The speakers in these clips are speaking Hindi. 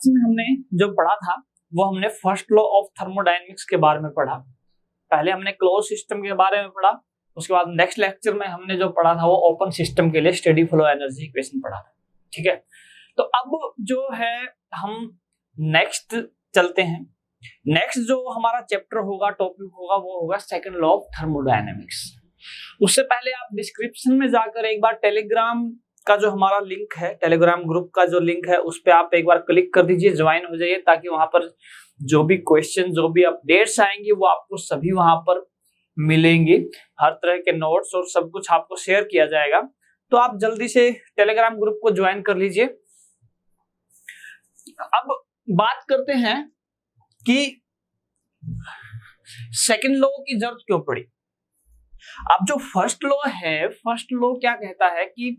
क्लास में हमने जो पढ़ा था वो हमने फर्स्ट लॉ ऑफ थर्मोडायनेमिक्स के बारे में पढ़ा। पहले हमने क्लोज सिस्टम के बारे में पढ़ा, उसके बाद नेक्स्ट लेक्चर में हमने जो पढ़ा था वो ओपन सिस्टम के लिए स्टेडी फ्लो एनर्जी इक्वेशन पढ़ा था। ठीक है, तो अब जो है हम नेक्स्ट चलते हैं। नेक्स्ट जो हमारा चैप्टर होगा, टॉपिक होगा, वो होगा सेकंड लॉ ऑफ थर्मोडायनेमिक्स। उससे पहले आप डिस्क्रिप्शन में जाकर एक बार टेलीग्राम का जो हमारा लिंक है, टेलीग्राम ग्रुप का जो लिंक है, उस पर आप एक बार क्लिक कर दीजिए, ज्वाइन हो जाइए, ताकि वहां पर जो भी क्वेश्चन, जो भी अपडेट्स आएंगे वो आपको सभी वहां पर मिलेंगे। हर तरह के नोट्स और सब कुछ आपको शेयर किया जाएगा, तो आप जल्दी से टेलीग्राम ग्रुप को ज्वाइन कर लीजिए। अब बात करते हैं कि सेकंड लॉ की जरूरत क्यों पड़ी। अब जो फर्स्ट लॉ है, फर्स्ट लॉ क्या कहता है कि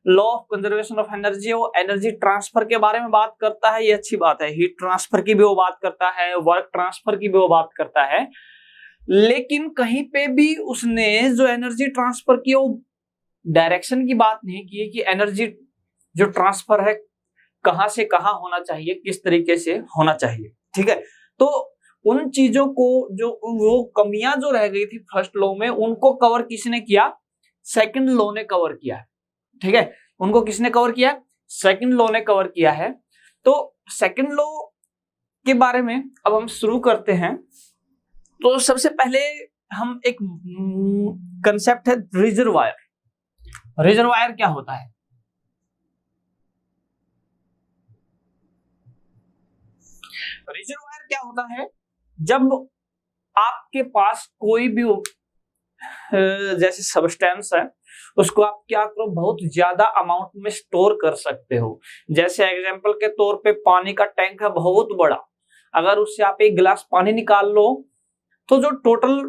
law of conservation of energy, वो एनर्जी ट्रांसफर के बारे में बात करता है, ये अच्छी बात है। हीट ट्रांसफर की भी वो बात करता है, वर्क ट्रांसफर की भी वो बात करता है, लेकिन कहीं पे भी उसने जो एनर्जी ट्रांसफर की वो डायरेक्शन की बात नहीं की कि एनर्जी जो ट्रांसफर है कहां से कहां होना चाहिए, किस तरीके से होना चाहिए। ठीक है, तो उन चीजों को, जो वो कमियां जो रह गई थी फर्स्ट लॉ में, उनको कवर किसने किया? सेकंड लॉ ने कवर किया है। ठीक है, उनको किसने कवर किया? सेकंड लॉ ने कवर किया है। तो सेकंड लॉ के बारे में अब हम शुरू करते हैं। तो सबसे पहले हम एक कंसेप्ट है रिजर्वायर। रिजर्वायर क्या होता है? रिजर्वायर क्या होता है? जब आपके पास कोई भी जैसे सब्सटेंस है, उसको आप क्या करो, बहुत ज्यादा अमाउंट में स्टोर कर सकते हो। जैसे एग्जांपल के तौर पे पानी का टैंक है बहुत बड़ा, अगर उससे आप एक गिलास पानी निकाल लो तो जो टोटल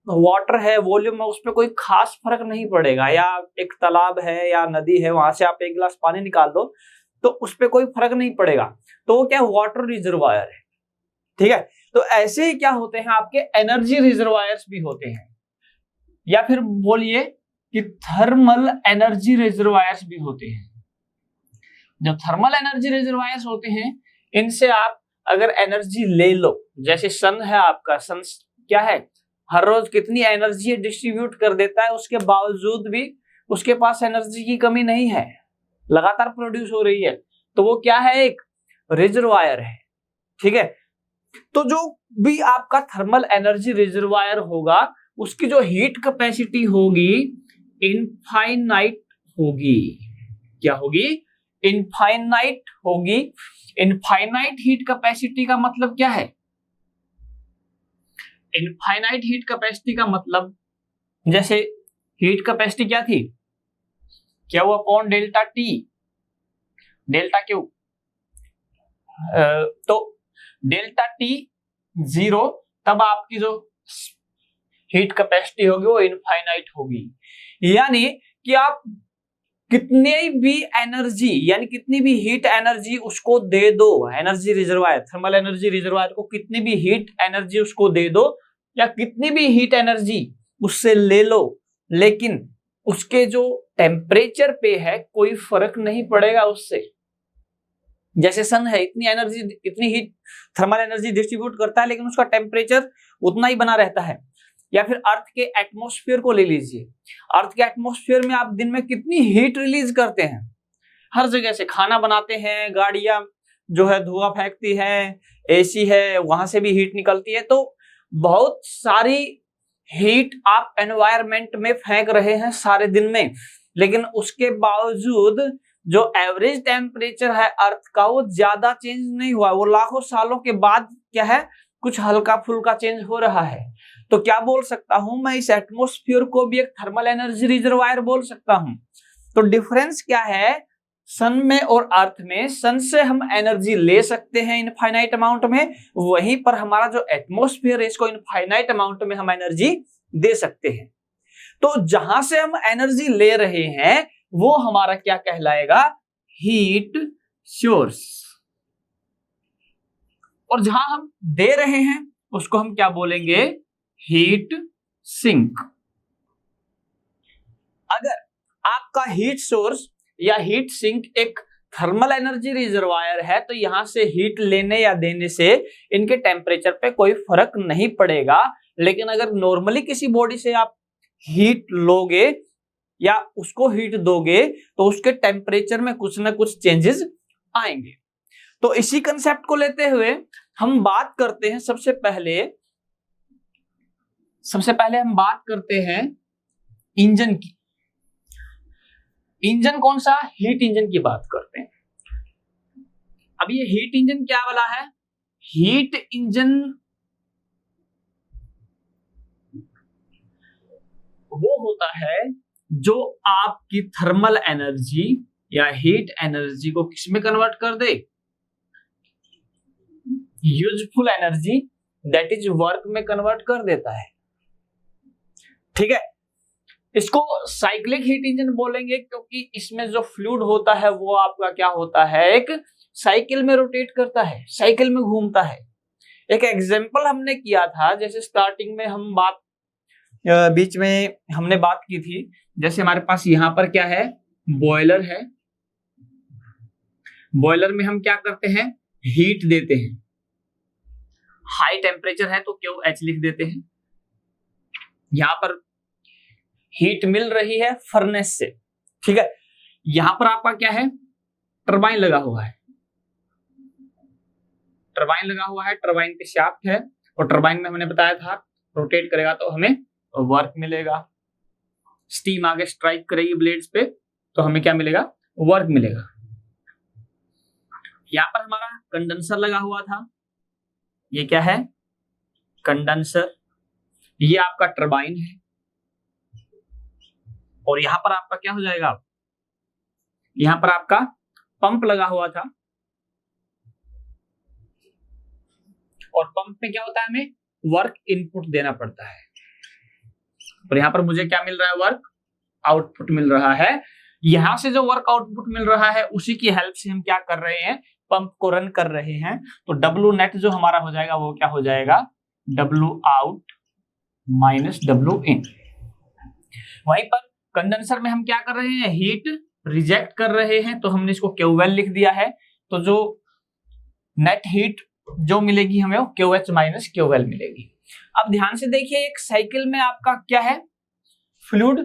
वाटर है, वॉल्यूम है, उस पर कोई खास फर्क नहीं पड़ेगा। या एक तालाब है या नदी है, वहां से आप एक गिलास पानी निकाल दो तो उस पर कोई फर्क नहीं पड़ेगा। तो वो क्या, वाटर रिजर्वायर है। ठीक है, तो ऐसे ही क्या होते हैं, आपके एनर्जी रिजर्वायर्स भी होते हैं, या फिर बोलिए कि थर्मल एनर्जी रिजर्वायर्स भी होते हैं। जो थर्मल एनर्जी रिजर्वायर्स होते हैं, इनसे आप अगर एनर्जी ले लो, जैसे सन है आपका, सन क्या है, हर रोज कितनी एनर्जी डिस्ट्रीब्यूट कर देता है, उसके बावजूद भी उसके पास एनर्जी की कमी नहीं है, लगातार प्रोड्यूस हो रही है। तो वो क्या है, एक रिजर्वायर है। ठीक है, तो जो भी आपका थर्मल एनर्जी रिजर्वायर होगा, उसकी जो हीट कैपेसिटी होगी इनफाइनाइट होगी। क्या होगी? इनफाइनाइट होगी। इनफाइनाइट हीट कैपेसिटी का मतलब क्या है? इनफाइनाइट हीट कैपेसिटी का मतलब, जैसे हीट कैपेसिटी क्या थी, क्या हुआ upon delta T, delta Q. तो डेल्टा टी 0, तब आपकी जो हीट कैपेसिटी होगी वो इनफाइनाइट होगी। यानी कि आप कितनी भी एनर्जी, यानी कितनी भी हीट एनर्जी उसको दे दो, energy reservoir, thermal energy reservoir को कितनी भी हीट एनर्जी उसको दे दो, या कितनी भी हीट एनर्जी उससे ले लो, लेकिन उसके जो टेम्परेचर पे है कोई फर्क नहीं पड़ेगा उससे। जैसे सन है, इतनी एनर्जी, इतनी हीट थर्मल एनर्जी डिस्ट्रीब्यूट करता है, लेकिन उसका टेम्परेचर उतना ही बना रहता है। या फिर अर्थ के एटमॉस्फेयर को ले लीजिए, अर्थ के एटमॉस्फेयर में आप दिन में कितनी हीट रिलीज करते हैं, हर जगह से खाना बनाते हैं, गाड़ियां जो है धुआं फेंकती है, एसी है वहां से भी हीट निकलती है, तो बहुत सारी हीट आप एनवायरमेंट में फेंक रहे हैं सारे दिन में, लेकिन उसके बावजूद जो एवरेज टेम्परेचर है अर्थ का वो ज्यादा चेंज नहीं हुआ। वो लाखों सालों के बाद क्या है, कुछ हल्का फुल्का चेंज हो रहा है। तो क्या बोल सकता हूं मैं, इस एटमॉस्फेयर को भी एक थर्मल एनर्जी रिजर्वायर बोल सकता हूं। तो डिफरेंस क्या है सन में और अर्थ में? सन से हम एनर्जी ले सकते हैं इनफाइनाइट अमाउंट में, वहीं पर हमारा जो एटमॉस्फेयर है इसको इनफाइनाइट अमाउंट में हम एनर्जी दे सकते हैं। तो जहां से हम एनर्जी ले रहे हैं वो हमारा क्या कहलाएगा? Heat source. और जहां हम दे रहे हैं उसको हम क्या बोलेंगे? Heat sink. अगर आपका हीट सोर्स या हीट सिंक एक थर्मल एनर्जी रिजर्वायर है तो यहां से हीट लेने या देने से इनके टेम्परेचर पे कोई फर्क नहीं पड़ेगा। लेकिन अगर नॉर्मली किसी बॉडी से आप हीट लोगे या उसको हीट दोगे तो उसके टेम्परेचर में कुछ ना कुछ चेंजेस आएंगे। तो इसी कंसेप्ट को लेते हुए हम बात करते हैं सबसे पहले हम बात करते हैं इंजन की। इंजन कौन सा? हीट इंजन की बात करते हैं। अब ये हीट इंजन क्या वाला है? हीट इंजन वो होता है जो आपकी थर्मल एनर्जी या हीट एनर्जी को किस में कन्वर्ट कर दे? Useful energy, that is work में कन्वर्ट कर देता है। ठीक है, इसको साइक्लिक हीट इंजन बोलेंगे क्योंकि इसमें जो फ्लूइड होता है वो आपका क्या होता है, एक साइकिल में रोटेट करता है, साइकिल में घूमता है। एक एग्जांपल हमने किया था, जैसे स्टार्टिंग में हम बीच में हमने बात की थी, जैसे हमारे पास यहां पर क्या है, बॉयलर है। बॉयलर में हम क्या करते हैं, हीट देते हैं। हाई टेम्परेचर है तो QH लिख देते हैं। यहां पर हीट मिल रही है फर्नेस से। ठीक है, यहां पर आपका क्या है, टरबाइन लगा हुआ है। टरबाइन लगा हुआ है, टरबाइन पे शाफ्ट है और टरबाइन में हमने बताया था रोटेट करेगा तो हमें वर्क मिलेगा। स्टीम आगे स्ट्राइक करेगी ब्लेड्स पे तो हमें क्या मिलेगा, वर्क मिलेगा। यहां पर हमारा कंडेंसर लगा हुआ था, ये क्या है, कंडेंसर। ये आपका टरबाइन है और यहां पर आपका क्या हो जाएगा, यहां पर आपका पंप लगा हुआ था और पंप में क्या होता है, हमें वर्क इनपुट देना पड़ता है और यहां पर मुझे क्या मिल रहा है, वर्क आउटपुट मिल रहा है। यहां से जो वर्क आउटपुट मिल रहा है उसी की हेल्प से हम क्या कर रहे हैं, पंप को रन कर रहे हैं। तो डब्ल्यू नेट जो हमारा हो जाएगा वो क्या हो जाएगा, डब्ल्यू आउट माइनस डब्ल्यू इन। वहीं पर कंडेंसर में हम क्या कर रहे हैं, हीट रिजेक्ट कर रहे हैं तो हमने इसको QL लिख दिया है। तो जो नेट हीट जो मिलेगी हमें वो QH माइनस QL मिलेगी। अब ध्यान से देखिए, एक साइकिल में आपका क्या है, फ्लूइड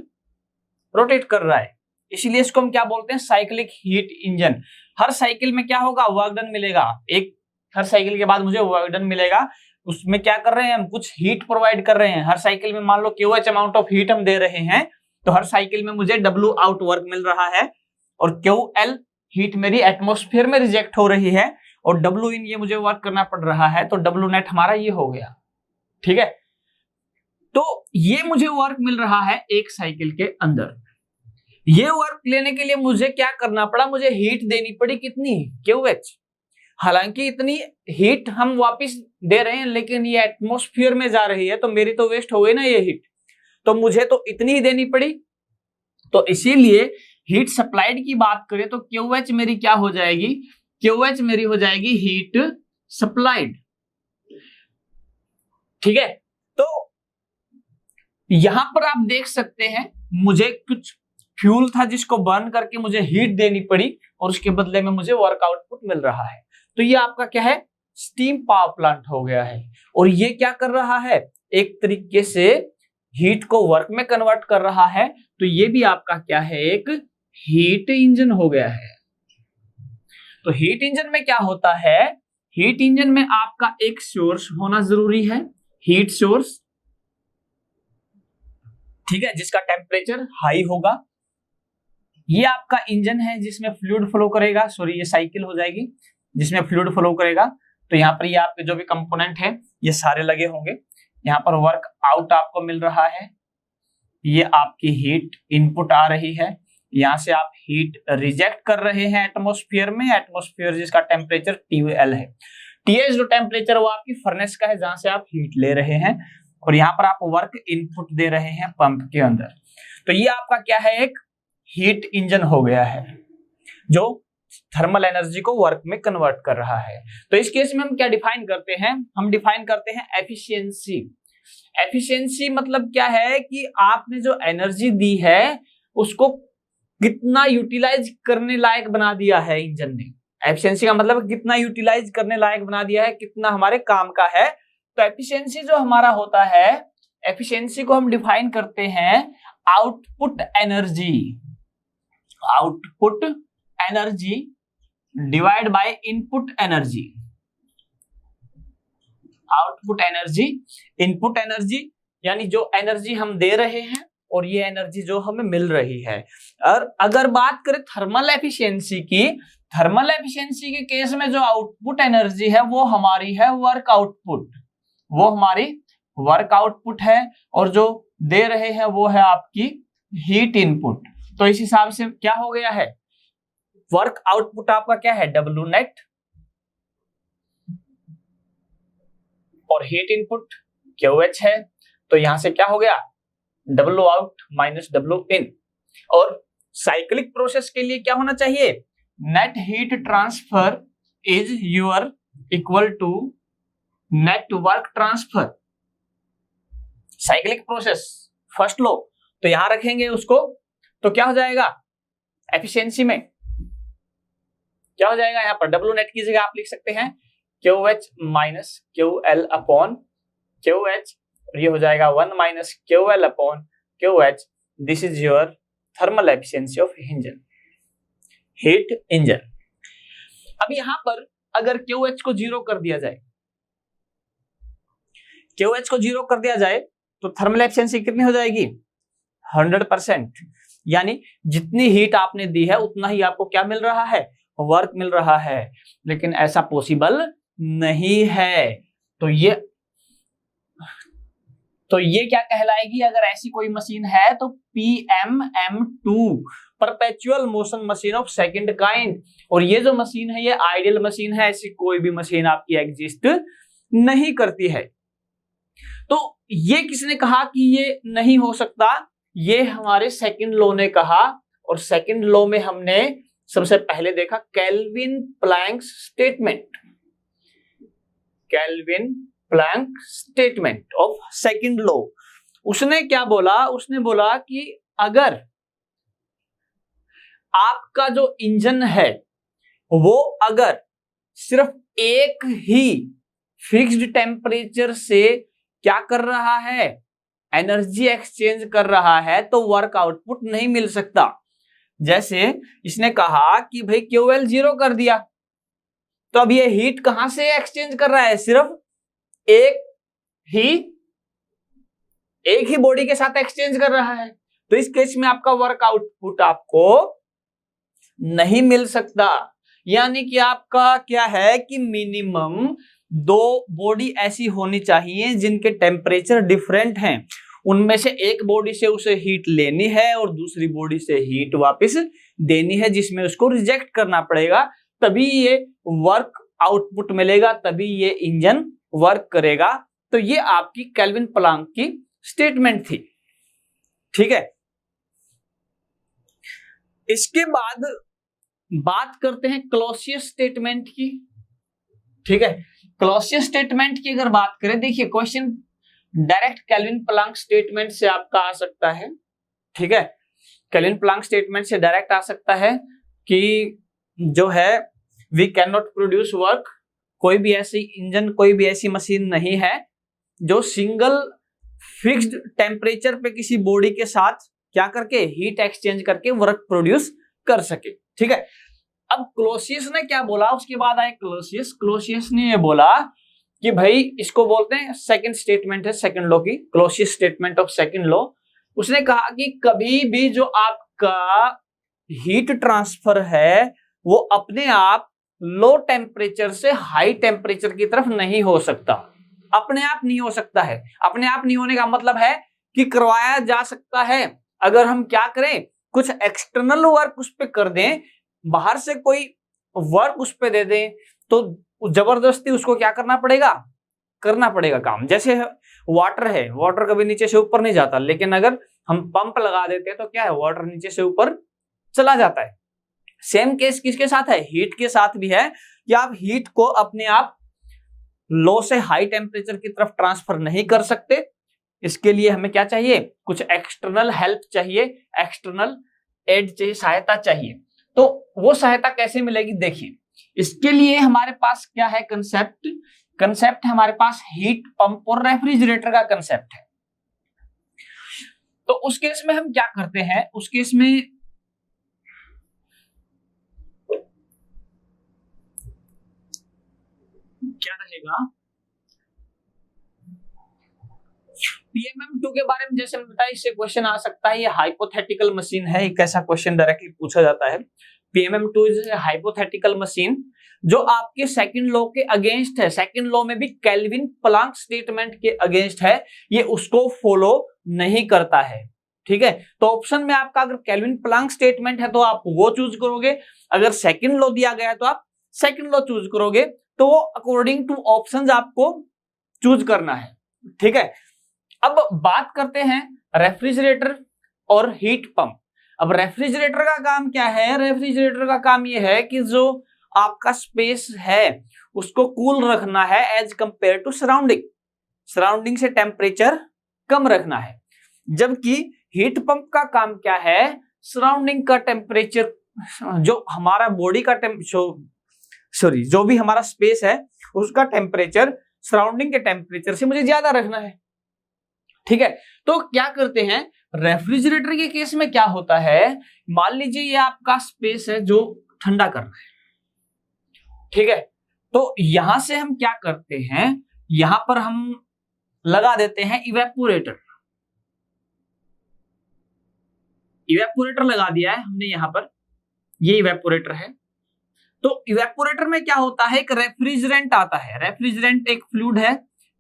रोटेट कर रहा है, इसीलिए इसको हम क्या बोलते हैं, साइक्लिक हीट इंजन। हर साइकिल में क्या होगा, वर्क डन मिलेगा। एक हर साइकिल के बाद मुझे वर्क डन मिलेगा, उसमें क्या कर रहे हैं हम, कुछ हीट प्रोवाइड कर रहे हैं। हर साइकिल में मान लो QH अमाउंट ऑफ हीट हम दे रहे हैं तो हर साइकिल में मुझे W आउट वर्क मिल रहा है और QL हीट मेरी एटमॉस्फेयर में रिजेक्ट हो रही है और W इन ये मुझे वर्क करना पड़ रहा है। तो W नेट हमारा ये हो गया। ठीक है, तो ये मुझे वर्क मिल रहा है एक साइकिल के अंदर। ये वर्क लेने के लिए मुझे क्या करना पड़ा, मुझे हीट देनी पड़ी, कितनी, QH। हालांकि इतनी हीट हम वापस दे रहे हैं लेकिन ये एटमॉस्फेयर में जा रही है तो मेरी तो वेस्ट हो गई ना ये हीट, तो मुझे तो इतनी ही देनी पड़ी। तो इसीलिए हीट सप्लाइड की बात करें तो QH मेरी क्या हो जाएगी, QH मेरी हो जाएगी हीट सप्लाइड। ठीक है, तो यहां पर आप देख सकते हैं मुझे कुछ फ्यूल था जिसको बर्न करके मुझे हीट देनी पड़ी और उसके बदले में मुझे वर्क आउटपुट मिल रहा है। तो ये आपका क्या है, स्टीम पावर प्लांट हो गया है और ये क्या कर रहा है, एक तरीके से हीट को वर्क में कन्वर्ट कर रहा है। तो ये भी आपका क्या है, एक हीट इंजन हो गया है। तो हीट इंजन में क्या होता है, हीट इंजन में आपका एक सोर्स होना जरूरी है, हीट सोर्स। ठीक है, जिसका टेम्परेचर हाई होगा। ये आपका इंजन है जिसमें फ्लूइड फ्लो करेगा, सॉरी ये साइकिल हो जाएगी जिसमें फ्लूइड फ्लो करेगा। तो यहाँ पर ये आपके जो भी कंपोनेंट है ये सारे लगे होंगे। यहाँ पर वर्क आउट आपको मिल रहा है, ये आपकी हीट इनपुट आ रही है, यहाँ से आप हीट रिजेक्ट कर रहे हैं एटमॉस्फेयर में, एटमॉस्फेयर जिसका टेम्परेचर TL है। TH जो टेम्परेचर वो आपकी फर्नेस का है जहां से आप हीट ले रहे हैं और यहाँ पर आप वर्क इनपुट दे रहे हैं पंप के अंदर। तो ये आपका क्या है, एक हीट इंजन हो गया है जो थर्मल एनर्जी को वर्क में कन्वर्ट कर रहा है। तो इस केस में हम क्या डिफाइन करते हैं, हम डिफाइन करते हैं एफिशिएंसी। एफिशिएंसी मतलब क्या है कि आपने जो एनर्जी दी है उसको कितना यूटिलाइज करने लायक बना दिया है इंजन ने। एफिशिएंसी का मतलब कितना यूटिलाइज करने लायक बना दिया है, कितना हमारे काम का है। तो एफिशिएंसी जो हमारा होता है, एफिशिएंसी को हम डिफाइन करते हैं output energy, output energy divide by input energy. Output energy, input energy यानी जो एनर्जी हम दे रहे हैं और ये एनर्जी जो हमें मिल रही है। और अगर बात करें थर्मल एफिशिएंसी की, थर्मल एफिशिएंसी के केस में जो आउटपुट एनर्जी है वो हमारी है वर्क आउटपुट, वो हमारी वर्क आउटपुट है, और जो दे रहे हैं वो है आपकी हीट इनपुट। तो इस हिसाब से क्या हो गया है, वर्क आउटपुट आपका क्या है, डब्ल्यू नेट, और हीट इनपुट क्यू एच है। तो यहां से क्या हो गया, W out minus W in. और साइक्लिक प्रोसेस के लिए क्या होना चाहिए, net heat transfer is your equal to net work transfer. Cyclic process first law, तो यहां रखेंगे उसको, तो क्या हो जाएगा एफिशिएंसी में, क्या हो जाएगा यहां पर डब्ल्यू नेट की जगह आप लिख सकते हैं Q H minus Q L upon Q H, ये हो जाएगा 1 minus Q L upon Q H. This is your thermal efficiency of engine, heat engine. अब यहां पर अगर क्यू एच को जीरो कर दिया जाए, क्यू एच को जीरो कर दिया जाए तो थर्मल एफिशिएंसी कितनी हो जाएगी, 100%। यानी जितनी हीट आपने दी है उतना ही आपको क्या मिल रहा है, वर्क मिल रहा है। लेकिन ऐसा पॉसिबल नहीं है। तो ये क्या कहलाएगी, अगर ऐसी कोई मशीन है तो PMM2, perpetual motion machine of second kind. और ये जो मशीन है ये आइडियल मशीन है, ऐसी कोई भी मशीन आपकी एग्जिस्ट नहीं करती है। तो ये किसने कहा कि ये नहीं हो सकता, ये हमारे सेकंड लॉ ने कहा। और सेकंड लॉ में हमने सबसे पहले देखा Kelvin Planck statement, Kelvin Planck statement of second law. उसने क्या बोला, उसने बोला कि अगर आपका जो इंजन है वो अगर सिर्फ एक ही फिक्स्ड टेम्परेचर से क्या कर रहा है, एनर्जी एक्सचेंज कर रहा है, तो वर्क आउटपुट नहीं मिल सकता। जैसे इसने कहा कि भाई क्यूएल जीरो कर दिया, तो अब ये हीट कहां से एक्सचेंज कर रहा है, सिर्फ एक ही बॉडी के साथ एक्सचेंज कर रहा है। तो इस केस में आपका वर्क आउटपुट आपको नहीं मिल सकता। यानी कि आपका क्या है कि मिनिमम 2 बॉडी ऐसी होनी चाहिए जिनके टेम्परेचर डिफरेंट हैं, उनमें से एक बॉडी से उसे हीट लेनी है और दूसरी बॉडी से हीट वापस देनी है, जिसमें उसको रिजेक्ट करना पड़ेगा, तभी ये वर्क आउटपुट मिलेगा, तभी ये इंजन वर्क करेगा। तो ये आपकी केल्विन प्लैंक की स्टेटमेंट थी। ठीक है, इसके बाद बात करते हैं क्लॉसियस स्टेटमेंट की। ठीक है, क्लॉसियस स्टेटमेंट की अगर बात करें, देखिए question direct Kelvin Planck statement से आपका आ सकता है। ठीक है, केल्विन प्लैंक स्टेटमेंट से डायरेक्ट आ सकता है कि जो है we can not produce work, कोई भी ऐसी इंजन, कोई भी ऐसी मशीन नहीं है जो सिंगल फिक्स्ड टेम्परेचर पे किसी बॉडी के साथ क्या करके हीट एक्सचेंज करके वर्क प्रोड्यूस कर सके। ठीक है, अब क्लॉसियस ने क्या बोला, उसके बाद आए क्लॉसियस। क्लॉसियस ने ये बोला कि भाई इसको बोलते हैं सेकंड स्टेटमेंट है सेकंड लॉ की, Clausius statement of second law. उसने कहा कि कभी भी जो आपका हीट ट्रांसफर है वो अपने आप लो टेम्परेचर से हाई टेम्परेचर की तरफ नहीं हो सकता, अपने आप नहीं हो सकता है। अपने आप नहीं होने का मतलब है कि करवाया जा सकता है, अगर हम क्या करें, कुछ एक्सटर्नल वर्क उस पर कर दें, बाहर से कोई वर्क उस पर दे दें, तो जबरदस्ती उसको क्या करना पड़ेगा काम। जैसे वाटर है, वाटर कभी नीचे से ऊपर नहीं जाता, लेकिन अगर हम पंप लगा देते हैं तो क्या है, वाटर नीचे से ऊपर चला जाता है। सेम केस किसके साथ है, हीट के साथ भी है कि आप हीट को अपने आप लो से हाई टेम्परेचर की तरफ ट्रांसफर नहीं कर सकते। इसके लिए हमें क्या चाहिए, कुछ एक्सटर्नल हेल्प चाहिए, एक्सटर्नल एड चाहिए, सहायता चाहिए। तो वो सहायता कैसे मिलेगी, देखिए इसके लिए हमारे पास क्या है कंसेप्ट हमारे पास हीट पंप और रेफ्रिजरेटर का कंसेप्ट है। तो उस केस में हम क्या करते हैं, उस केस में क्या रहेगा, PMM2 के बारे में जैसे बताया, इससे क्वेश्चन आ सकता है, ये हाइपोथेटिकल मशीन है, एक ऐसा क्वेश्चन डायरेक्टली पूछा जाता है। PMM2 इज हाइपोथेटिकल मशीन जो आपके सेकंड लॉ के अगेंस्ट है, सेकंड लॉ में भी केल्विन प्लांक स्टेटमेंट के अगेंस्ट है, ये उसको फॉलो नहीं करता है। ठीक है, तो ऑप्शन में आपका अगर केल्विन प्लांक स्टेटमेंट है तो आप वो चूज करोगे, अगर सेकंड लॉ दिया गया है तो आप सेकंड लॉ चूज करोगे। तो अकॉर्डिंग टू ऑप्शंस आपको चूज करना है। ठीक है, अब बात करते हैं रेफ्रिजरेटर और हीट पंप। अब रेफ्रिजरेटर का काम क्या है, रेफ्रिजरेटर का काम यह है कि जो आपका स्पेस है उसको कूल रखना है एज कंपेयर टू सराउंडिंग से टेम्परेचर कम रखना है। जबकि हीट पंप का काम क्या है, सराउंडिंग का टेम्परेचर, जो हमारा बॉडी का जो भी हमारा स्पेस है उसका टेम्परेचर सराउंडिंग के टेम्परेचर से मुझे ज्यादा रखना है। ठीक है, तो क्या करते हैं रेफ्रिजरेटर के केस में क्या होता है, मान लीजिए ये आपका स्पेस है जो ठंडा करना है। ठीक है, तो यहां से हम क्या करते हैं, यहां पर हम लगा देते हैं इवेपोरेटर लगा दिया है हमने यहां पर, ये इवेपोरेटर है। तो इवेपोरेटर में क्या होता है, एक रेफ्रिजरेंट आता है। रेफ्रिजरेंट एक फ्लूइड है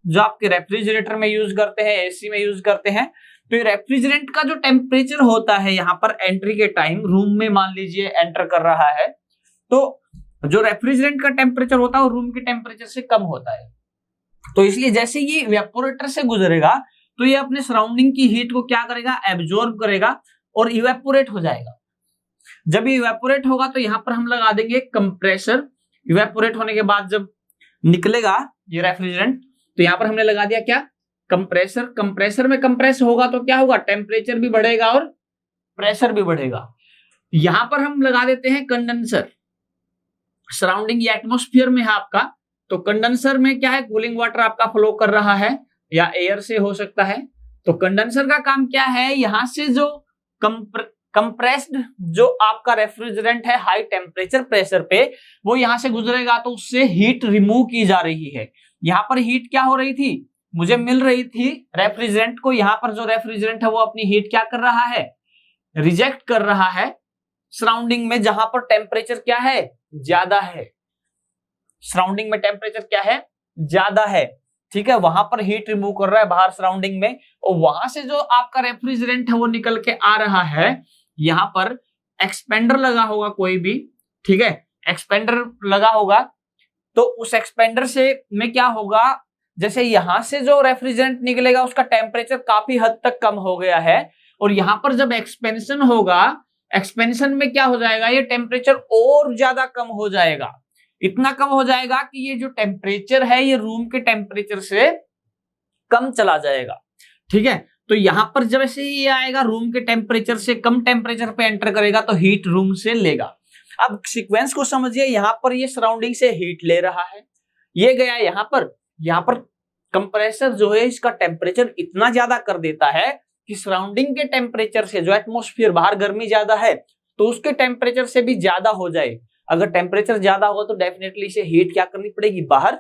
जो आपके रेफ्रिजरेटर में यूज करते हैं, एसी में यूज करते हैं। तो ये रेफ्रिजरेंट का जो टेम्परेचर होता है यहाँ पर एंट्री के टाइम, रूम में मान लीजिए एंटर कर रहा है, तो जो रेफ्रिजरेंट का टेम्परेचर होता है वो रूम के टेम्परेचर से कम होता है। तो इसलिए जैसे ये इवेपोरेटर से गुजरेगा तो ये अपने सराउंडिंग की हीट को क्या करेगा, एब्जॉर्ब करेगा और इवेपोरेट हो जाएगा। जब ये इवेपोरेट होगा तो यहां पर हम लगा देंगे कंप्रेसर। इवेपोरेट होने के बाद जब निकलेगा ये रेफ्रिजरेंट तो यहां पर हमने लगा दिया क्या, कंप्रेसर। कंप्रेसर में कंप्रेस होगा तो क्या होगा, टेम्परेचर भी बढ़ेगा और प्रेशर भी बढ़ेगा। यहां पर हम लगा देते हैं कंडेंसर। सराउंडिंग एटमॉस्फेयर में है आपका, तो कंडेंसर में क्या है, कूलिंग वाटर आपका फ्लो कर रहा है या एयर से हो सकता है। तो कंडेंसर का काम क्या है, यहां से जो कंप्रेस्ड जो आपका रेफ्रिजरेंट है हाई टेम्परेचर प्रेशर पे, वो यहां से गुजरेगा तो उससे हीट रिमूव की जा रही है। यहां पर हीट क्या हो रही थी, मुझे मिल रही थी रेफ्रिजरेंट को, यहां पर जो रेफ्रिजरेंट है वो अपनी हीट क्या कर रहा है, रिजेक्ट कर रहा है सराउंडिंग में, जहां पर टेम्परेचर क्या है, ज्यादा है। सराउंडिंग में टेम्परेचर क्या है, ज्यादा है। ठीक है, वहां पर हीट रिमूव कर रहा है बाहर सराउंडिंग में, और वहां से जो आपका रेफ्रिजरेंट है वो निकल के आ रहा है। यहां पर एक्सपेंडर लगा होगा कोई भी, ठीक है, एक्सपेंडर लगा होगा। तो उस एक्सपेंडर से में क्या होगा, जैसे यहां से जो रेफ्रिजरेंट निकलेगा उसका टेम्परेचर काफी हद तक कम हो गया है, और यहां पर जब एक्सपेंशन होगा, एक्सपेंशन में क्या हो जाएगा, ये टेम्परेचर और ज्यादा कम हो जाएगा। इतना कम हो जाएगा कि ये जो टेम्परेचर है ये रूम के टेम्परेचर से कम चला जाएगा। ठीक है, तो यहां पर जब ऐसे ये आएगा रूम के टेम्परेचर से कम टेम्परेचर पे एंटर करेगा तो हीट रूम से लेगा। अब सीक्वेंस को समझिए, यहां पर ये सराउंडिंग से हीट ले रहा है, ये गया यहां पर कंप्रेसर जो है इसका टेम्परेचर इतना ज्यादा कर देता है कि सराउंडिंग के टेम्परेचर से, जो एटमॉस्फेयर बाहर गर्मी ज्यादा है तो उसके टेम्परेचर से भी ज्यादा हो जाए। अगर टेम्परेचर ज्यादा होगा तो डेफिनेटली इसे हीट क्या करनी पड़ेगी, बाहर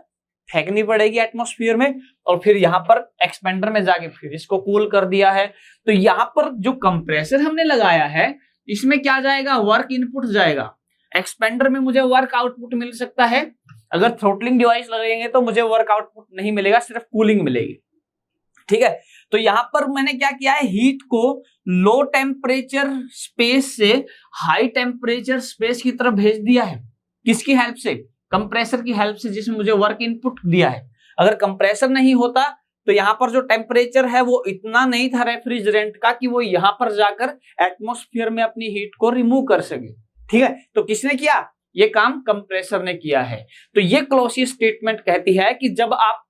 फेंकनी पड़ेगी एटमॉस्फेयर में, और फिर यहाँ पर एक्सपेंडर में जाके फिर इसको कूल कर दिया है। तो यहाँ पर जो कंप्रेसर हमने लगाया है इसमें क्या जाएगा, वर्क इनपुट जाएगा। एक्सपेंडर में मुझे वर्क आउटपुट मिल सकता है, अगर थ्रोटलिंग डिवाइस लगेंगे तो मुझे वर्क आउटपुट नहीं मिलेगा, सिर्फ कूलिंग मिलेगी। ठीक है, तो यहां पर मैंने क्या किया है, हीट को लो टेम्परेचर स्पेस से हाई टेम्परेचर स्पेस की तरफ भेज दिया है। किसकी हेल्प से, कंप्रेसर की हेल्प से, जिसमें मुझे वर्क इनपुट दिया है। अगर कंप्रेसर नहीं होता तो यहाँ पर जो टेम्परेचर है वो इतना नहीं था रेफ्रिजरेंट का कि वो यहाँ पर जाकर एटमॉस्फेयर में अपनी हीट को रिमूव कर सके। ठीक है, तो किसने किया, ये काम कंप्रेसर ने किया है। तो ये क्लोसियस स्टेटमेंट कहती है कि जब आप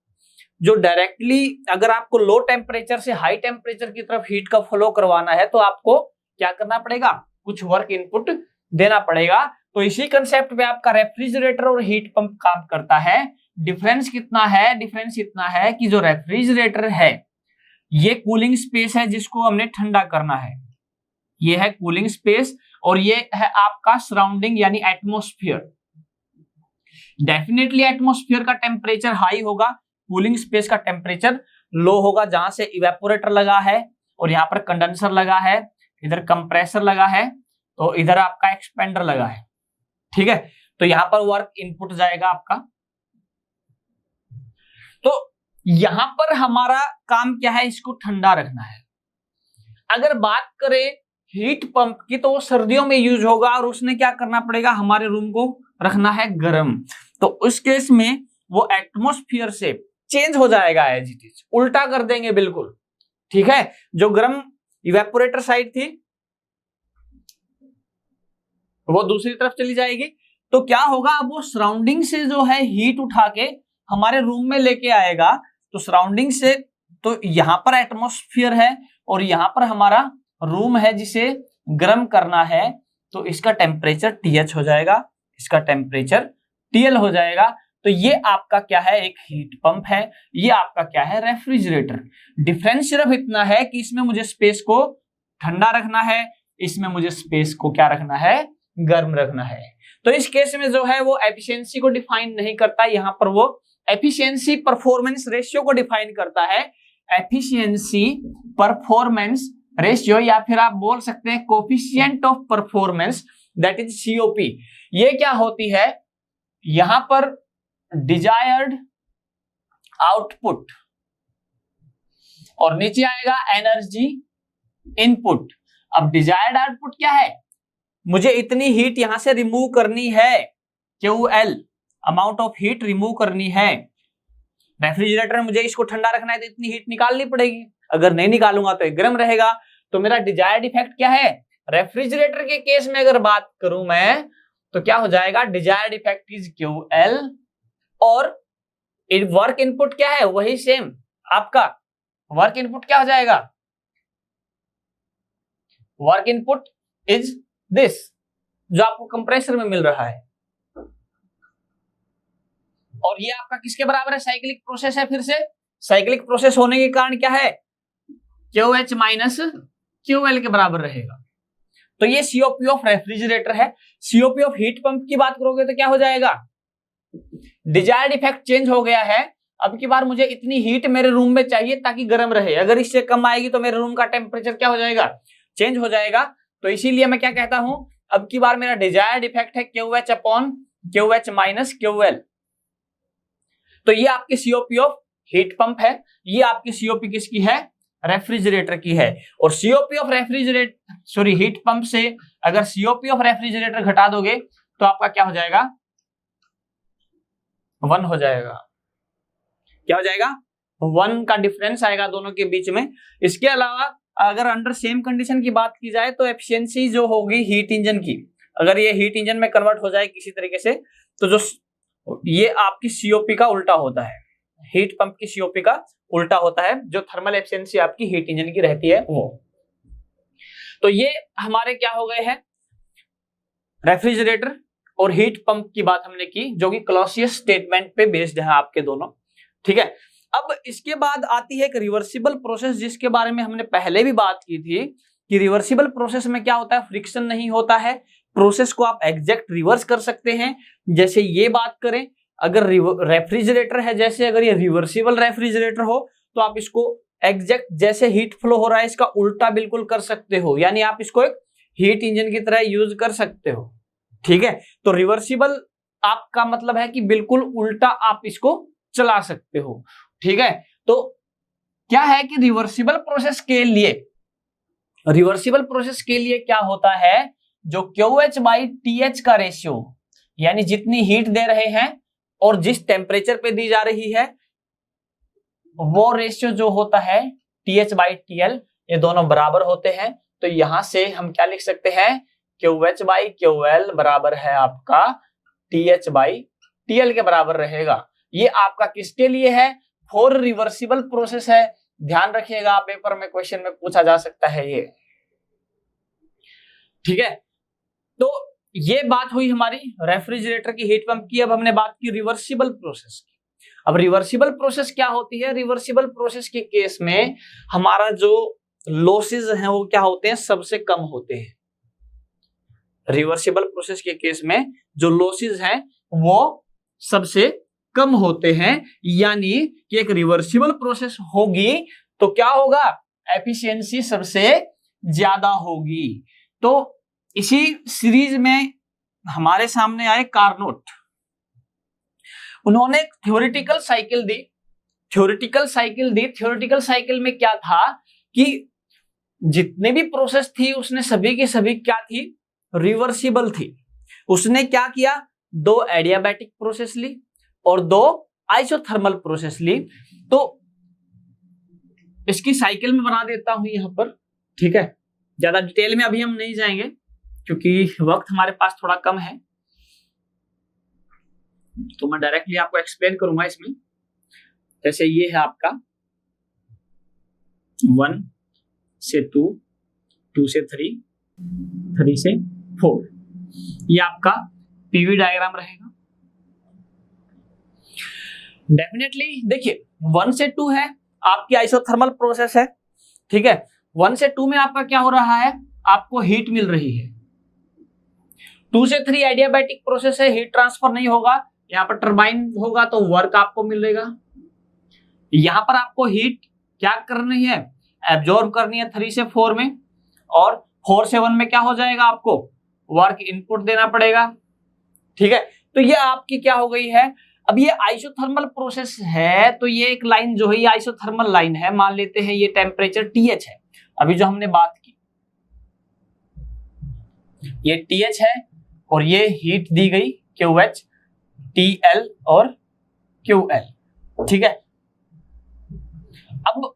जो डायरेक्टली, अगर आपको लो टेम्परेचर से हाई टेम्परेचर की तरफ हीट का फ्लो करवाना है तो आपको क्या करना पड़ेगा, कुछ वर्क इनपुट देना पड़ेगा। तो इसी कंसेप्ट पे आपका रेफ्रिजरेटर और हीट पंप काम करता है। डिफरेंस कितना है? डिफरेंस इतना है कि जो रेफ्रिजरेटर है ये कूलिंग स्पेस है जिसको हमने ठंडा करना है, ये है कूलिंग स्पेस, और ये है आपका सराउंडिंग यानी एटमॉस्फेयर। डेफिनेटली एटमॉस्फेयर का टेम्परेचर हाई होगा, कूलिंग स्पेस का टेम्परेचर लो होगा। जहां से इवेपोरेटर लगा है और यहाँ पर कंडेंसर लगा है, इधर कंप्रेसर लगा है, तो इधर आपका एक्सपेंडर लगा है, ठीक है। तो यहां पर वर्क इनपुट जाएगा आपका। तो यहां पर हमारा काम क्या है? इसको ठंडा रखना है। अगर बात करें हीट पंप की तो वो सर्दियों में यूज होगा और उसने क्या करना पड़ेगा? हमारे रूम को रखना है गर्म। तो उस केस में वो एटमॉस्फेयर से चेंज हो जाएगा, एज इट इज, उल्टा कर देंगे बिल्कुल, ठीक है। जो गर्म इवेपोरेटर साइड थी वो दूसरी तरफ चली जाएगी। तो क्या होगा? अब वो सराउंडिंग से जो है हीट उठा के हमारे रूम में लेके आएगा। तो सराउंडिंग से, तो यहां पर एटमॉस्फेयर है और यहां पर हमारा रूम है जिसे गर्म करना है। तो इसका टेम्परेचर TH हो जाएगा, इसका टेम्परेचर TL हो जाएगा। तो ये आपका क्या है? एक हीट पंप है, ये आपका क्या है? रेफ्रिजरेटर। डिफरेंस सिर्फ इतना है कि इसमें मुझे स्पेस को ठंडा रखना है, इसमें मुझे स्पेस को क्या रखना है? गर्म रखना है। तो इस केस में जो है वो एफिशिएंसी को डिफाइन नहीं करता, यहां पर वो एफिशिएंसी परफॉर्मेंस रेशियो को डिफाइन करता है। एफिशिएंसी परफॉर्मेंस रेशियो, या फिर आप बोल सकते हैं coefficient of performance, that is COP। ये क्या होती है? यहां पर डिजायर्ड आउटपुट और नीचे आएगा एनर्जी इनपुट। अब डिजायर्ड आउटपुट क्या है? मुझे इतनी हीट यहां से रिमूव करनी है, QL amount of heat remove करनी है। रेफ्रिजरेटर में मुझे इसको ठंडा रखना है तो इतनी हीट निकालनी पड़ेगी, अगर नहीं निकालूंगा तो गर्म रहेगा। तो मेरा डिजायर्ड इफेक्ट क्या है? रेफ्रिजरेटर के केस में अगर बात करूं मैं तो क्या हो जाएगा? डिजायर्ड इफेक्ट इज QL, और वर्क इनपुट क्या है? वही सेम, आपका वर्क इनपुट क्या हो जाएगा? वर्क इनपुट इज दिस, जो आपको कंप्रेसर में मिल रहा है। और ये आपका किसके बराबर है? साइक्लिक प्रोसेस है। फिर से साइक्लिक प्रोसेस होने के कारण क्या है? QH माइनस QL के बराबर रहेगा। तो ये COP ऑफ रेफ्रिजरेटर है। COP ऑफ हीट पंप की बात करोगे तो क्या हो जाएगा? डिजायर्ड इफेक्ट चेंज हो गया है। अब की बार मुझे इतनी हीट मेरे रूम में चाहिए ताकि गर्म रहे, अगर इससे कम आएगी तो मेरे रूम का टेम्परेचर क्या हो जाएगा? चेंज हो जाएगा। तो इसीलिए मैं क्या कहता हूं, अब की बार मेरा डिजायर्ड इफेक्ट है QH upon QH minus QL। तो ये आपकी COP ऑफ हीट पंप है, ये आपकी COP किसकी है? रेफ्रिजरेटर की है। और COP ऑफ हीट पंप से अगर COP ऑफ रेफ्रिजरेटर घटा दोगे तो आपका क्या हो जाएगा? 1 हो जाएगा। क्या हो जाएगा? 1 का डिफरेंस आएगा दोनों के बीच में। इसके अलावा अगर अंडर सेम कंडीशन की बात की जाए तो एफिशिएंसी जो होगी हीट इंजन की, अगर ये हीट इंजन में कन्वर्ट हो जाए किसी तरीके से, तो जो ये आपकी COP का उल्टा होता है, हीट पंप की COP का उल्टा होता है, जो थर्मल एफिशिएंसी आपकी हीट इंजन की रहती है वो। तो ये हमारे क्या हो गए हैं? रेफ्रिजरेटर और हीट पंप की बात हमने की, जो कि क्लॉसियस स्टेटमेंट पे बेस्ड है आपके दोनों, ठीक है। अब इसके बाद आती है एक रिवर्सिबल प्रोसेस, जिसके बारे में हमने पहले भी बात की थी कि रिवर्सिबल प्रोसेस में क्या होता है? फ्रिक्शन नहीं होता है, प्रोसेस को आप एग्जैक्ट रिवर्स कर सकते हैं। जैसे ये बात करें, अगर रेफ्रिजरेटर है, जैसे अगर ये रिवर्सिबल रेफ्रिजरेटर हो तो आप इसको एग्जैक्ट जैसे हीट फ्लो हो रहा है इसका उल्टा बिल्कुल कर सकते हो, यानी आप इसको एक हीट इंजन की तरह यूज कर सकते हो, ठीक है। तो रिवर्सिबल आपका मतलब है कि बिल्कुल उल्टा आप इसको चला सकते हो, ठीक है। तो क्या है कि रिवर्सिबल प्रोसेस के लिए क्या होता है? जो QH/TH का रेशियो, यानी जितनी हीट दे रहे हैं और जिस टेम्परेचर पे दी जा रही है वो रेशियो जो होता है TH/TL, ये दोनों बराबर होते हैं। तो यहां से हम क्या लिख सकते हैं? QH/QL बराबर है आपका TH/TL के बराबर रहेगा। ये आपका किसके लिए है? फॉर रिवर्सिबल प्रोसेस है, ध्यान रखिएगा, पेपर में क्वेश्चन में पूछा जा सकता है ये। ठीक है, तो ये बात हुई हमारी रेफ्रिजरेटर की, हीट पंप की। अब हमने बात की रिवर्सिबल प्रोसेस की। अब रिवर्सिबल प्रोसेस क्या होती है? रिवर्सिबल प्रोसेस के केस में हमारा जो लॉसेस हैं वो क्या होते हैं? सबसे कम होते हैं। रिवर्सिबल प्रोसेस के केस में जो लॉसेस हैं वो सबसे कम होते हैं, यानी कि एक रिवर्सिबल प्रोसेस होगी तो क्या होगा? एफिशिएंसी सबसे ज्यादा होगी। तो इसी सीरीज में हमारे सामने आए कार्नोट, उन्होंने थ्योरेटिकल साइकिल दी। थ्योरेटिकल साइकिल में क्या था कि जितने भी प्रोसेस थी उसने सभी की सभी क्या थी? रिवर्सिबल थी। उसने क्या किया? 2 एडियाबैटिक प्रोसेस ली और 2 आइसोथर्मल प्रोसेस ली। तो इसकी साइकिल में बना देता हूं यहां पर, ठीक है। ज्यादा डिटेल में अभी हम नहीं जाएंगे क्योंकि वक्त हमारे पास थोड़ा कम है, तो मैं डायरेक्टली आपको एक्सप्लेन करूंगा इसमें। जैसे ये है आपका 1 से 2, 2 से 3, 3 से 4, ये आपका पीवी डायग्राम रहेगा। डेफिनेटली देखिए 1 से 2 है आपकी आइसोथर्मल प्रोसेस है, ठीक है। 1 से 2 में आपका क्या हो रहा है? आपको हीट मिल रही है। 2 से 3 एडियाबैटिक प्रोसेस है, हीट ट्रांसफर नहीं होगा, यहाँ पर टरबाइन होगा तो वर्क आपको मिलेगा। यहां पर आपको हीट क्या करनी है? एब्जॉर्ब करनी है 3 से 4 में, और 4 से 1 में क्या हो जाएगा? आपको वर्क इनपुट देना पड़ेगा, ठीक है। तो ये आपकी क्या हो गई है? अब ये आइसोथर्मल प्रोसेस है तो ये एक लाइन जो है ये आइसोथर्मल लाइन है। मान लेते हैं ये टेम्परेचर TH है, अभी जो हमने बात की ये TH है, और ये हीट दी गई QH, TL और QL, ठीक है। अब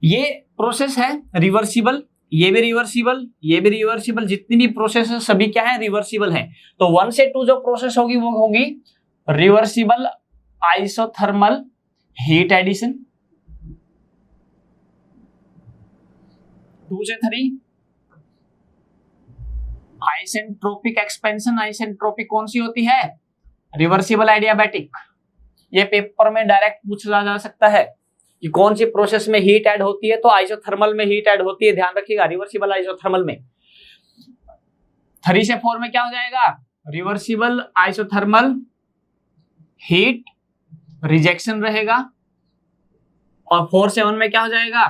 ये प्रोसेस है रिवर्सिबल, ये भी रिवर्सिबल, ये भी रिवर्सिबल, जितनी भी प्रोसेस है सभी क्या है? रिवर्सिबल है। तो 1 से 2 जो प्रोसेस होगी वो होगी रिवर्सिबल आइसोथर्मल हीट एडिशन। 2 से 3 आइसेंट्रोपिक एक्सपेंशन। आइसेंट्रोपिक कौन सी होती है? Reversible adiabatic. ये पेपर में डायरेक्ट पूछा जा सकता है कि कौन सी प्रोसेस में हीट ऐड होती है, तो आइसोथर्मल में हीट ऐड होती है, ध्यान रखिएगा, रिवर्सिबल आइसोथर्मल में। 3 से 4 में क्या हो जाएगा? रिवर्सिबल आइसोथर्मल हीट रिजेक्शन रहेगा, और 4 से 1 में क्या हो जाएगा?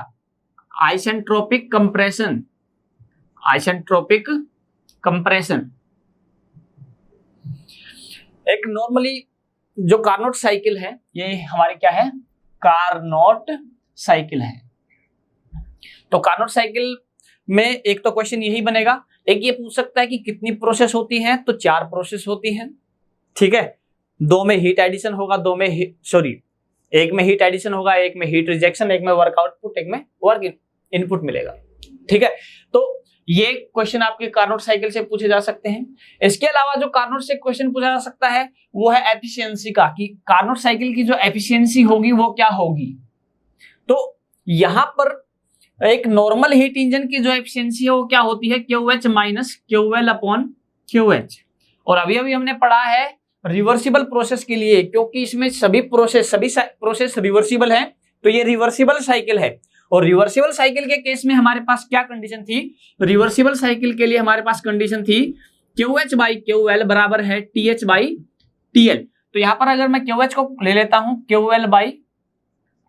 Isentropic compression. Isentropic compression. एक नॉर्मली जो कार्नोट साइकिल है ये हमारी क्या है? कार्नोट साइकिल है। तो कार्नोट साइकिल में एक तो क्वेश्चन यही बनेगा, एक ये पूछ सकता है कि कितनी प्रोसेस होती हैं, तो 4 प्रोसेस होती हैं, ठीक है। 2 में हीट एडिशन होगा, 2 में एक में हीट एडिशन होगा, एक में हीट रिजेक्शन, एक में वर्क आउटपुट, एक में वर्क इनपुट मिलेगा, ठीक है। तो ये क्वेश्चन आपके कार्नोट साइकिल से पूछे जा सकते हैं। इसके अलावा जो कार्नोट से क्वेश्चन पूछा जा सकता है वो है एफिशिएंसी का, कि कार्नोट साइकिल की जो एफिशिएंसी होगी वो क्या होगी। तो यहां पर एक नॉर्मल हीट इंजन की जो एफिशिएंसी है वो क्या होती है? QH minus QL upon QH। और अभी अभी हमने पढ़ा है रिवर्सिबल प्रोसेस के लिए, क्योंकि इसमें सभी प्रोसेस रिवर्सिबल है, तो ये रिवर्सिबल साइकिल है। और रिवर्सिबल साइकिल के केस में हमारे पास क्या कंडीशन थी? रिवर्सिबल साइकिल के लिए हमारे पास कंडीशन थी QH बाई QL बराबर है TH बाई TL। तो यहां पर अगर मैं QH को ले लेता हूं QL बाई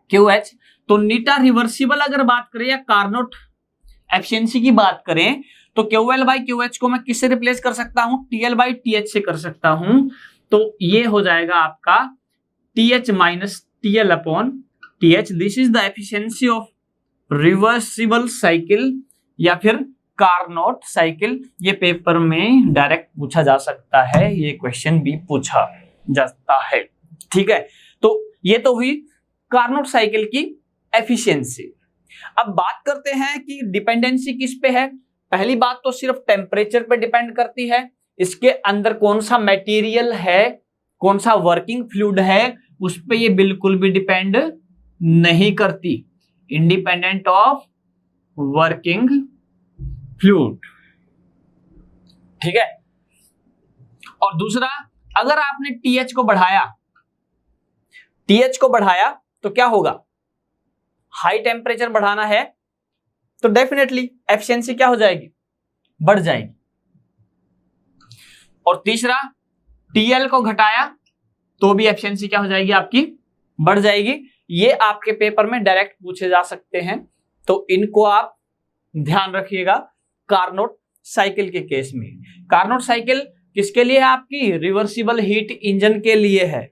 QH, तो नीटा रिवर्सिबल अगर बात करें या कार्नोट एफिशिएंसी की बात करें तो QL बाई QH को मैं किससे रिप्लेस कर सकता हूं? TL बाई TH से कर सकता हूं। तो ये हो जाएगा आपका TH minus TL upon TH। This is the efficiency of reversible cycle या फिर कार्नोट साइकिल। ये पेपर में डायरेक्ट पूछा जा सकता है, ये क्वेश्चन भी पूछा जाता है, ठीक है। तो ये तो हुई कार्नोट साइकिल की एफिशिएंसी। अब बात करते हैं कि डिपेंडेंसी किस पे है। पहली बात तो सिर्फ टेम्परेचर पे डिपेंड करती है, इसके अंदर कौन सा मटेरियल है, कौन सा वर्किंग फ्लूइड है, उस पे ये बिल्कुल भी डिपेंड नहीं करती। इंडिपेंडेंट ऑफ वर्किंग फ्लूइड, ठीक है। और दूसरा, अगर आपने टीएच को बढ़ाया, तो क्या होगा, हाई टेम्परेचर बढ़ाना है तो डेफिनेटली एफिशिएंसी क्या हो जाएगी, बढ़ जाएगी। और तीसरा, टीएल को घटाया तो भी एफिशिएंसी क्या हो जाएगी, आपकी बढ़ जाएगी। ये आपके पेपर में डायरेक्ट पूछे जा सकते हैं, तो इनको आप ध्यान रखिएगा। कार्नोट साइकिल के केस में, कार्नोट साइकिल किसके लिए है, आपकी रिवर्सिबल हीट इंजन के लिए है।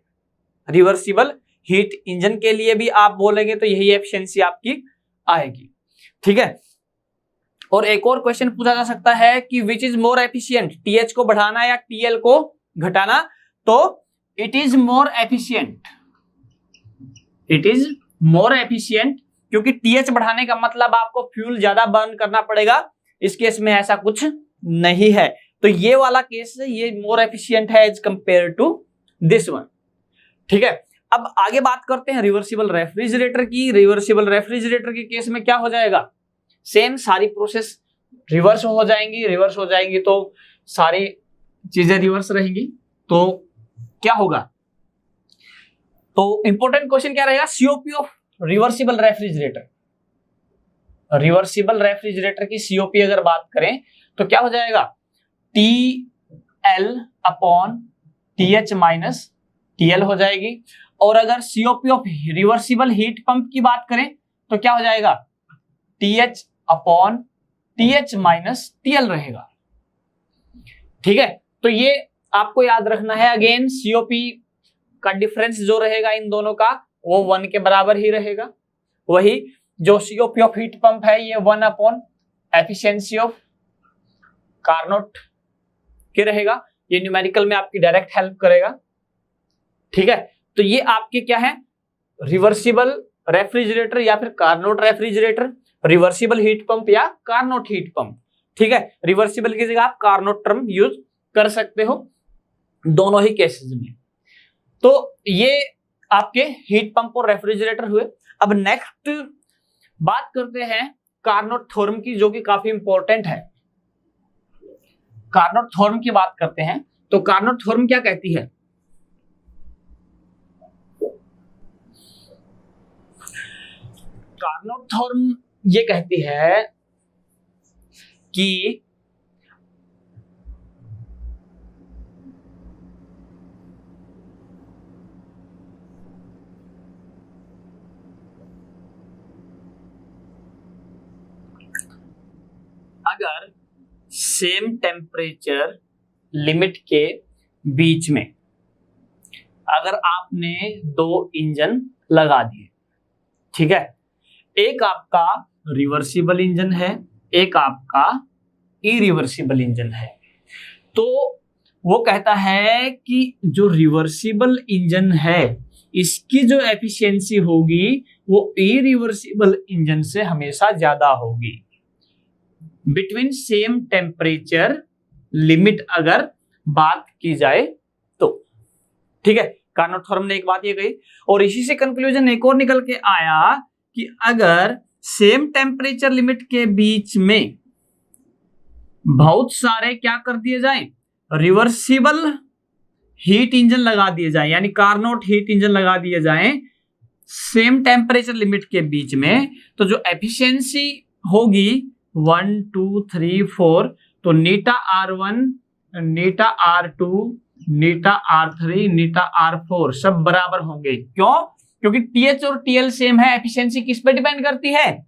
रिवर्सिबल हीट इंजन के लिए भी आप बोलेंगे तो यही एफिशिएंसी आपकी आएगी, ठीक है। और एक और क्वेश्चन पूछा जा सकता है कि which is more efficient, TH को बढ़ाना या टीएल को घटाना, तो it is more efficient, it is more efficient, क्योंकि टीएच बढ़ाने का मतलब आपको फ्यूल ज्यादा बर्न करना पड़ेगा। इस केस में ऐसा कुछ नहीं है, तो ये वाला केस ये मोर एफिशिएंट है as compare to this one, ठीक है। अब आगे बात करते हैं रिवर्सिबल रेफ्रिजरेटर की। रिवर्सिबल रेफ्रिजरेटर के केस में क्या हो जाएगा, सेम सारी प्रोसेस रिवर्स हो जाएंगी, तो सारी चीजें रिवर्स रहेंगी। तो क्या होगा, तो इंपॉर्टेंट क्वेश्चन क्या रहेगा, COP of reversible refrigerator. Reversible refrigerator की सीओपी अगर बात करें तो क्या हो जाएगा, T upon TH minus TL हो जाएगी। और अगर COP of reversible heat pump की बात करें तो क्या हो जाएगा, TH upon TH minus TL रहेगा, ठीक है। तो ये आपको याद रखना है। अगेन सीओपी का डिफरेंस जो रहेगा इन दोनों का वो 1 के बराबर ही रहेगा। वही जो सीओपी ऑफ हीट पंप है ये 1 अपॉन एफिशिएंसी ऑफ कार्नोट के रहेगा। ये न्यूमेरिकल में आपकी डायरेक्ट हेल्प करेगा, ठीक है। तो ये आपके क्या है, रिवर्सिबल रेफ्रिजरेटर या फिर Carnot refrigerator, reversible heat pump या कार्नोट हीट पंप, ठीक है। रिवर्सिबल की जगह आप कार्नोट टर्म यूज कर सकते हो दोनों ही केसेस में। तो ये आपके हीट पंप और रेफ्रिजरेटर हुए। अब नेक्स्ट बात करते हैं कार्नोट थ्योरम की, जो कि काफी इंपॉर्टेंट है। कार्नोट थ्योरम की बात करते हैं तो कार्नोट थ्योरम क्या कहती है, कार्नोट थ्योरम ये कहती है कि अगर सेम टेम्परेचर लिमिट के बीच में अगर आपने 2 इंजन लगा दिए, ठीक है, एक आपका रिवर्सिबल इंजन है, एक आपका इरिवर्सिबल इंजन है, तो वो कहता है कि जो रिवर्सिबल इंजन है इसकी जो एफिशिएंसी होगी वो इरिवर्सिबल इंजन से हमेशा ज्यादा होगी बिटवीन सेम टेम्परेचर लिमिट अगर बात की जाए तो, ठीक है। कार्नोट थ्योरम ने एक बात ये कही और इसी से कंक्लूजन एक और निकल के आया कि अगर सेम टेम्परेचर लिमिट के बीच में बहुत सारे क्या कर दिए जाएं, रिवर्सिबल हीट इंजन लगा दिए जाएं, यानी कार्नोट हीट इंजन लगा दिए जाएं सेम टेम्परेचर लिमिट के बीच में, तो जो एफिशिएंसी होगी 1 2 3 4, तो नीटा R1 नीटा R2 नीटा R3 नीटा R4 सब बराबर होंगे। क्यों? क्योंकि TH और TL सेम है। एफिशिएंसी किस पे डिपेंड करती है,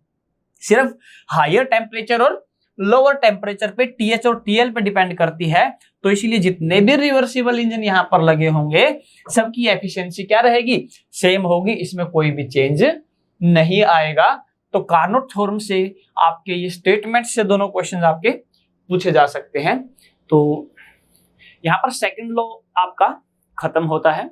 सिर्फ हायर टेम्परेचर और लोअर टेम्परेचर पे TH और TL पे डिपेंड करती है। तो इसीलिए जितने भी रिवर्सिबल इंजन यहां पर लगे होंगे सबकी एफिशिएंसी क्या रहेगी, सेम होगी, इसमें कोई भी चेंज नहीं आएगा। तो कार्नोट थ्योरम से आपके ये स्टेटमेंट से दोनों क्वेश्चन आपके पूछे जा सकते हैं। तो यहां पर सेकंड लॉ आपका खत्म होता है।